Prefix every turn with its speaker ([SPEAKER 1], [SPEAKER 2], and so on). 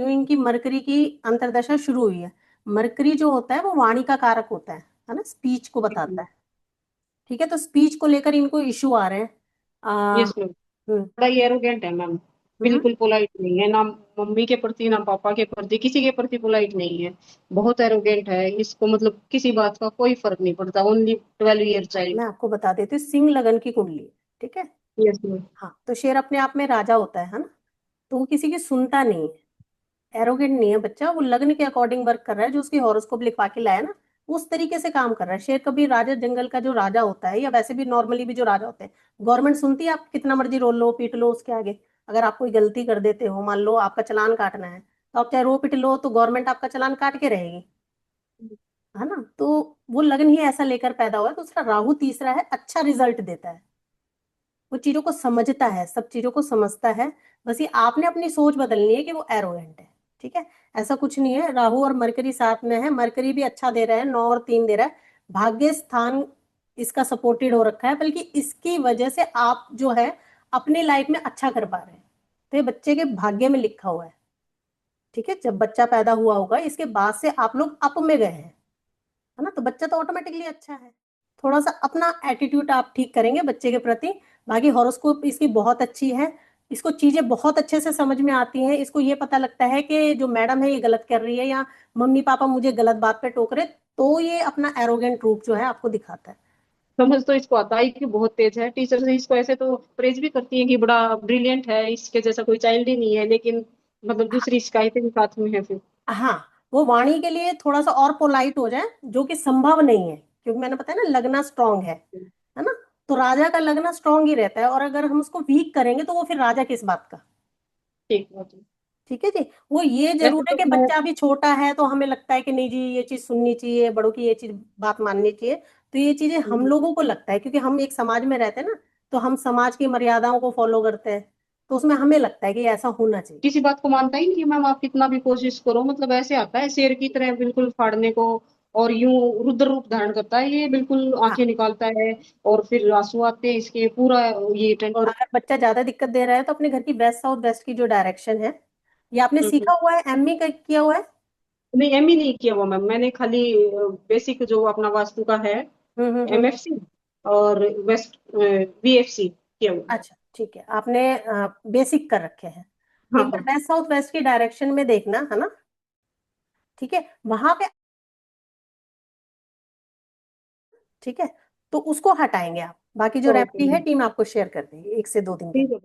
[SPEAKER 1] इनकी मरकरी की अंतर्दशा शुरू हुई है। मरकरी जो होता है वो वाणी का कारक होता है ना, स्पीच को बताता है। ठीक है, तो स्पीच को लेकर इनको इशू आ रहे हैं।
[SPEAKER 2] Yes ma'am.
[SPEAKER 1] हम्म।
[SPEAKER 2] बड़ा ही एरोगेंट है मैम।
[SPEAKER 1] हम्म।
[SPEAKER 2] बिल्कुल पोलाइट नहीं है, ना मम्मी के प्रति ना पापा के प्रति, किसी के प्रति पोलाइट नहीं है। बहुत एरोगेंट है, इसको मतलब किसी बात का कोई फर्क नहीं पड़ता। ओनली 12 ईयर
[SPEAKER 1] मैं
[SPEAKER 2] चाइल्ड।
[SPEAKER 1] आपको बता देती हूँ, सिंह लगन की कुंडली है, ठीक है।
[SPEAKER 2] Yes ma'am.
[SPEAKER 1] हाँ, तो शेर अपने आप में राजा होता है ना, तो वो किसी की सुनता नहीं है, एरोगेंट नहीं है बच्चा, वो लग्न के अकॉर्डिंग वर्क कर रहा है, जो उसकी हॉरोस्कोप लिखवा के लाया ना, उस तरीके से काम कर रहा है। शेर कभी राजा जंगल का जो राजा होता है, या वैसे भी नॉर्मली भी जो राजा होते हैं, गवर्नमेंट सुनती है, आप कितना मर्जी रो लो पीट लो उसके आगे। अगर आप कोई गलती कर देते हो, मान लो आपका चालान काटना है, तो आप चाहे रो पिट लो तो गवर्नमेंट आपका चालान काट के रहेगी, है ना। तो वो लगन ही ऐसा लेकर पैदा हुआ है। दूसरा राहु तीसरा है, अच्छा रिजल्ट देता है, वो चीजों को समझता है, सब चीजों को समझता है। बस ये आपने अपनी सोच बदलनी है कि वो एरोगेंट है, ठीक है। ऐसा कुछ नहीं है, राहु और मरकरी साथ में है, मरकरी भी अच्छा दे रहा है, 9 और 3 दे रहा है। भाग्य स्थान इसका सपोर्टेड हो रखा है, बल्कि इसकी वजह से आप जो है अपनी लाइफ में अच्छा कर पा रहे हैं। तो ये बच्चे के भाग्य में लिखा हुआ है, ठीक है। जब बच्चा पैदा हुआ होगा, इसके बाद से आप लोग अप में गए हैं, है ना, तो बच्चा तो ऑटोमेटिकली अच्छा है। थोड़ा सा अपना एटीट्यूड आप ठीक करेंगे बच्चे के प्रति। बाकी हॉरोस्कोप इसकी बहुत अच्छी है, इसको चीजें बहुत अच्छे से समझ में आती हैं। इसको ये पता लगता है कि जो मैडम है ये गलत कर रही है, या मम्मी पापा मुझे गलत बात पे टोक रहे, तो ये अपना एरोगेंट रूप जो है आपको दिखाता है।
[SPEAKER 2] समझ तो इसको आता है कि बहुत तेज है। टीचर से इसको ऐसे तो प्रेज भी करती है कि बड़ा ब्रिलियंट है, इसके जैसा कोई चाइल्ड ही नहीं है, लेकिन मतलब दूसरी शिकायतें भी साथ में है फिर।
[SPEAKER 1] हाँ, वो वाणी के लिए थोड़ा सा और पोलाइट हो जाए, जो कि संभव नहीं है, क्योंकि मैंने बताया ना लगना स्ट्रांग है ना। तो राजा का लगना स्ट्रांग ही रहता है, और अगर हम उसको वीक करेंगे तो वो फिर राजा किस बात का।
[SPEAKER 2] ठीक है जी।
[SPEAKER 1] ठीक है जी। वो ये
[SPEAKER 2] वैसे
[SPEAKER 1] जरूर है
[SPEAKER 2] तो
[SPEAKER 1] कि
[SPEAKER 2] मैं।
[SPEAKER 1] बच्चा अभी छोटा है, तो हमें लगता है कि नहीं जी ये चीज सुननी चाहिए, बड़ों की ये चीज बात माननी चाहिए। तो ये चीजें हम लोगों को लगता है, क्योंकि हम एक समाज में रहते हैं ना, तो हम समाज की मर्यादाओं को फॉलो करते हैं, तो उसमें हमें लगता है कि ऐसा होना चाहिए।
[SPEAKER 2] किसी बात को मानता ही नहीं है मैम, आप कितना भी कोशिश करो। मतलब ऐसे आता है शेर की तरह बिल्कुल फाड़ने को, और यूं रुद्र रूप धारण करता है ये, बिल्कुल
[SPEAKER 1] हाँ,
[SPEAKER 2] आंखें निकालता है। और फिर आंसू आते हैं इसके, पूरा ये
[SPEAKER 1] और अगर बच्चा ज्यादा दिक्कत दे रहा है, तो अपने घर की वेस्ट साउथ वेस्ट की जो डायरेक्शन है, ये आपने सीखा हुआ है, एमई किया हुआ है।
[SPEAKER 2] नहीं, एमई नहीं किया हुआ मैम मैंने, खाली बेसिक जो अपना वास्तु का है,
[SPEAKER 1] हम्म।
[SPEAKER 2] एमएफसी और वेस्ट वीएफसी किया हुआ है।
[SPEAKER 1] अच्छा, ठीक है, आपने बेसिक कर रखे हैं।
[SPEAKER 2] हाँ
[SPEAKER 1] एक बार
[SPEAKER 2] हाँ।
[SPEAKER 1] वेस्ट साउथ वेस्ट की डायरेक्शन में देखना, है ना, ठीक है, वहां पे, ठीक है, तो उसको हटाएंगे आप। बाकी जो
[SPEAKER 2] ओके
[SPEAKER 1] रेमेडी है
[SPEAKER 2] मैम।
[SPEAKER 1] टीम आपको शेयर कर देगी 1 से 2 दिन के
[SPEAKER 2] ठीक
[SPEAKER 1] अंदर।
[SPEAKER 2] है।